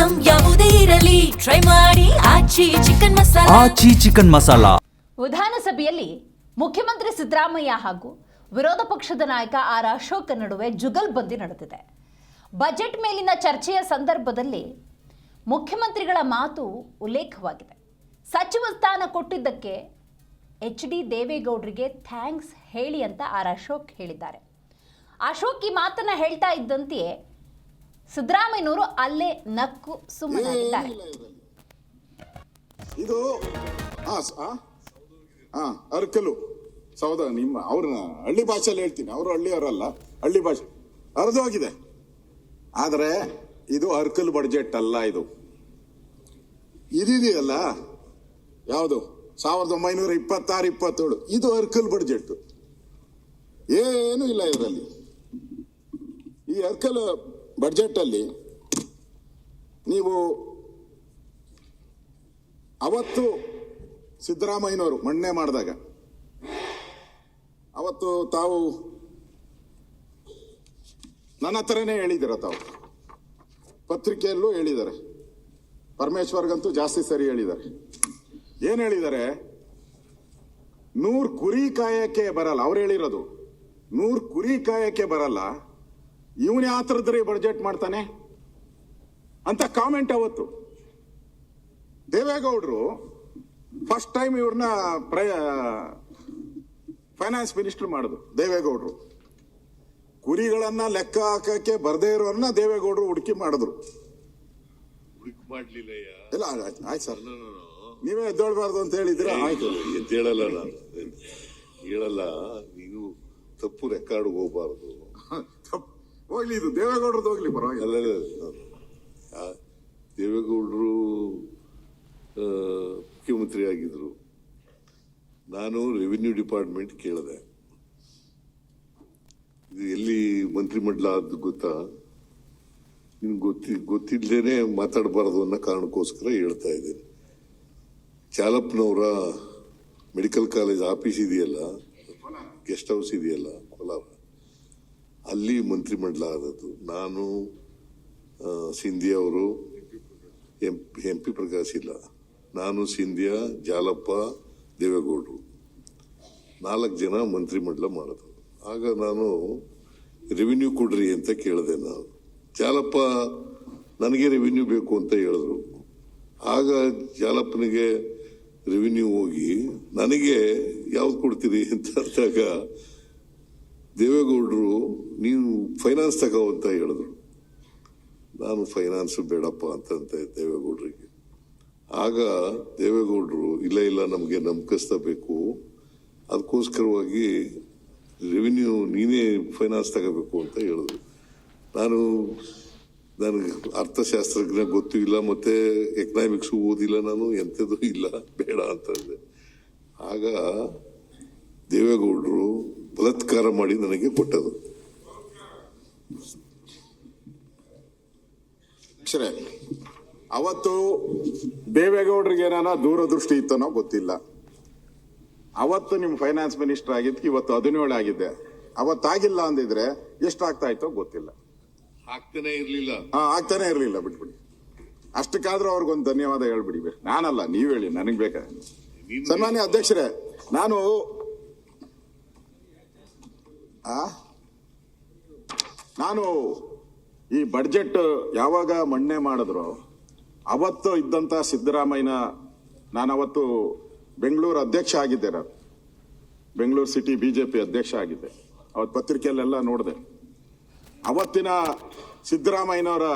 Item ಯಾವುದೇ ಇರಲಿ try ಮಾಡಿ ಆಚಿ ಚಿಕನ್ ಮಸಾಲಾ. ಆಚಿ ಚಿಕನ್ ಮಸಾಲಾ. ವಿಧಾನಸಭೆಯಲ್ಲಿ ಮುಖ್ಯಮಂತ್ರಿ ಸಿದ್ದರಾಮಯ್ಯ ಹಾಗೂ ವಿರೋಧ ಪಕ್ಷದ ನಾಯಕ ಆರ್ ಅಶೋಕ್ ನಡುವೆ ಜುಗಲ್ಬಂದಿ ನಡೆದಿದೆ. ಬಜೆಟ್ ಮೇಲಿನ ಚರ್ಚೆಯ ಸಂದರ್ಭದಲ್ಲಿ ಮುಖ್ಯಮಂತ್ರಿಗಳ ಮಾತು ಉಲ್ಲೇಖವಾಗಿದೆ. ಸಚಿವ ಸ್ಥಾನ ಕೊಟ್ಟಿದ್ದಕ್ಕೆ HD ದೇವೇಗೌಡರಿಗೆ ಥ್ಯಾಂಕ್ಸ್ ಹೇಳಿ ಅಂತ ಆರ್ ಅಶೋಕ್ ಹೇಳಿದ್ದಾರೆ. ಅಶೋಕ್ ಈ ಮಾತನ್ನ ಹೇಳ್ತಾ ಇದ್ದಂತೆಯೇ ಸಿದ್ದರಾಮಯ್ಯನವರು ಅಲ್ಲೇ ನಕ್ಕು ಸುಮ್ಮನಾಗಿದ್ದಾರೆ. ಇದು ಅರ್ಕಲು ಸೌದ ನಿಮ್ಮ ಅವ್ರನ್ನ ಹಳ್ಳಿ ಭಾಷೆಯಲ್ಲಿ ಹೇಳ್ತೀನಿ, ಅವರು ಹಳ್ಳಿಯವರಲ್ಲ, ಹಳ್ಳಿ ಭಾಷೆ ಅರ್ಧವಾಗಿದೆ. ಆದರೆ ಇದು ಅರ್ಕಲ್ ಬಡ್ಜೆಟ್ ಅಲ್ಲ, ಇದೆಯಲ್ಲ ಯಾವುದು 1926-27 ಇದು ಅರ್ಕಲ್ ಬಡ್ಜೆಟ್. ಏನು ಇಲ್ಲ ಇದರಲ್ಲಿ. ಈ ಅರ್ಕಲ್ ಬಡ್ಜೆಟ್ ಅಲ್ಲಿ ನೀವು ಅವತ್ತು ಸಿದ್ದರಾಮಯ್ಯನವರು ಮಂಡನೆ ಮಾಡಿದಾಗ ಅವತ್ತು ತಾವು ನನ್ನ ಹತ್ರನೇ ಹೇಳಿದ್ದೀರ, ತಾವು ಪತ್ರಿಕೆಯಲ್ಲೂ ಹೇಳಿದ್ದಾರೆ, ಪರಮೇಶ್ವರ್ಗಂತೂ ಜಾಸ್ತಿ ಸರಿ ಹೇಳಿದ್ದಾರೆ. ಏನ್ ಹೇಳಿದ್ದಾರೆ? 100 ಕುರಿ ಕಾಯಕ್ಕೆ ಬರಲ್ಲ, ಅವ್ರು ಹೇಳಿರೋದು 100 ಕುರಿ ಕಾಯಕ್ಕೆ ಬರಲ್ಲ, ಇವನ್ ಯಾವ ಥರದ್ರಿ ಬಡ್ಜೆಟ್ ಮಾಡ್ತಾನೆ ಅಂತ ಕಾಮೆಂಟ್. ಅವತ್ತು ದೇವೇಗೌಡರು ಫಸ್ಟ್ ಟೈಮ್ ಇವ್ರನ್ನ ಫೈನಾನ್ಸ್ ಮಿನಿಸ್ಟರ್ ಮಾಡುದು. ದೇವೇಗೌಡರು ಕುರಿಗಳನ್ನ ಲೆಕ್ಕ ಹಾಕಕ್ಕೆ ಬರ್ದೇ ಇರೋನ್ನ ದೇವೇಗೌಡರು ಹುಡುಕಿ ಮಾಡಿದ್ರು. ಇಲ್ಲ ಆಯ್ತು ಸರ್, ನೀವೇ ಎದ್ದೇಳ್ಬಾರ್ದು ಅಂತ ಹೇಳಿದ್ರೆ ಆಯ್ತು. ಎದ್ದೇಳಲ್ಲ, ನಾನು ಹೇಳಲ್ಲ. ನೀವು ತಪ್ಪು ರೆಕಾರ್ಡ್ ಹೋಗ್ಬಾರ್ದು. ಹೋಗ್ಲಿ, ಇದು ದೇವೇಗೌಡರದ್ದು ಹೋಗ್ಲಿ, ಪರವಾಗಿಲ್ಲ. ದೇವೇಗೌಡರು ಮುಖ್ಯಮಂತ್ರಿ ಆಗಿದ್ರು. ನಾನು ರೆವಿನ್ಯೂ ಡಿಪಾರ್ಟ್ಮೆಂಟ್ ಕೇಳಿದೆ, ಇದು ಎಲ್ಲಿ ಮಂತ್ರಿಮಂಡಲ ಆದ್ದು ಗೊತ್ತಾ? ನಿಮ್ಗೆ ಗೊತ್ತಿಲ್ಲದೇನೆ ಮಾತಾಡಬಾರ್ದು ಅನ್ನೋ ಕಾರಣಕ್ಕೋಸ್ಕರ ಹೇಳ್ತಾ ಇದ್ದೇನೆ. ಚಾಲಪ್ಪನವರ ಮೆಡಿಕಲ್ ಕಾಲೇಜ್ ಆಫೀಸ್ ಇದೆಯಲ್ಲ, ಗೆಸ್ಟ್ ಹೌಸ್ ಇದೆಯಲ್ಲ ಕೋಲಾರ, ಅಲ್ಲಿ ಮಂತ್ರಿಮಂಡಲ ಆದದ್ದು. ನಾನು, ಸಿಂಧಿಯಾ ಅವರು, MP ಪ್ರಕಾಶ್ ಇಲ್ಲ, ನಾನು, ಸಿಂಧಿಯಾ, ಜಾಲಪ್ಪ, ದೇವೇಗೌಡರು 4 ಜನ ಮಂತ್ರಿಮಂಡಲ ಮಾಡೋದು. ಆಗ ನಾನು ರೆವಿನ್ಯೂ ಕೊಡ್ರಿ ಅಂತ ಕೇಳಿದೆ. ನಾನು ಜಾಲಪ್ಪ ನನಗೆ ರೆವಿನ್ಯೂ ಬೇಕು ಅಂತ ಹೇಳಿದ್ರು. ಆಗ ಜಾಲಪ್ಪನಿಗೆ ರೆವಿನ್ಯೂ ಹೋಗಿ ನನಗೆ ಯಾವ್ದು ಕೊಡ್ತೀರಿ ಅಂತ ಅಂದಾಗ ದೇವೇಗೌಡರು ನೀವು ಫೈನಾನ್ಸ್ ತಗೋ ಅಂತ ಹೇಳಿದ್ರು. ನಾನು ಫೈನಾನ್ಸ್ ಬೇಡಪ್ಪ ಅಂತ ದೇವೇಗೌಡರಿಗೆ. ಆಗ ದೇವೇಗೌಡರು ಇಲ್ಲ ನಮಗೆ ನಂಬಿಕಸ್ಬೇಕು, ಅದಕ್ಕೋಸ್ಕರವಾಗಿ ರೆವಿನ್ಯೂ ನೀನೇ ಫೈನಾನ್ಸ್ ತಗೋಬೇಕು ಅಂತ ಹೇಳಿದ್ರು. ನನಗೆ ಅರ್ಥಶಾಸ್ತ್ರಜ್ಞ ಗೊತ್ತೂ ಇಲ್ಲ, ಮತ್ತೆ ಎಕನಾಮಿಕ್ಸ್ ಓದಿಲ್ಲ, ನಾನು ಎಂಥದ್ದು ಇಲ್ಲ, ಬೇಡ ಅಂತಂದೆ. ಆಗ ದೇವೇಗೌಡರು ಬಲಾತ್ಕಾರ ಮಾಡಿ ನನಗೆ ಕೊಟ್ಟದು. ಅವತ್ತು ದೇವೇಗೌಡರಿಗೆ ಏನಾನ ದೂರದೃಷ್ಟಿ ಇತ್ತನೋ ಗೊತ್ತಿಲ್ಲ. ಅವತ್ತು ನಿಮ್ ಫೈನಾನ್ಸ್ ಮಿನಿಸ್ಟರ್ ಆಗಿದ್ದಕ್ಕೆ ಇವತ್ತು 17 ಆಗಿದ್ದೆ. ಅವತ್ತಾಗಿಲ್ಲ ಅಂದಿದ್ರೆ ಎಷ್ಟಾಗ್ತಾ ಇತ್ತೋ ಗೊತ್ತಿಲ್ಲ. ಆಗ್ತಾನೆ ಇರ್ಲಿಲ್ಲ. ಬಿಟ್ಬಿಡಿ. ಅಷ್ಟಕ್ಕಾದ್ರೂ ಅವ್ರಿಗೊಂದು ಧನ್ಯವಾದ ಹೇಳ್ಬಿಡಿ. ನಾನಲ್ಲ, ನೀವ್ ಹೇಳಿ, ನನಗ್ ಬೇಕಾ? ಸನ್ಮಾನ್ಯ ಅಧ್ಯಕ್ಷರೇ, ನಾನು ಈ ಬಡ್ಜೆಟ್ ಯಾವಾಗ ಮಂಡನೆ ಮಾಡಿದ್ರು ಅವತ್ತು ಇದ್ದಂತ ಸಿದ್ದರಾಮಯ್ಯನ, ನಾನು ಅವತ್ತು ಬೆಂಗಳೂರು ಅಧ್ಯಕ್ಷ ಆಗಿದ್ದೆ, ನಾನು ಬೆಂಗಳೂರು ಸಿಟಿ BJP ಅಧ್ಯಕ್ಷ ಆಗಿದ್ದೆ. ಅವತ್ತು ಪತ್ರಿಕೆಯಲ್ಲೆಲ್ಲ ನೋಡಿದೆ. ಅವತ್ತಿನ ಸಿದ್ದರಾಮಯ್ಯನವರ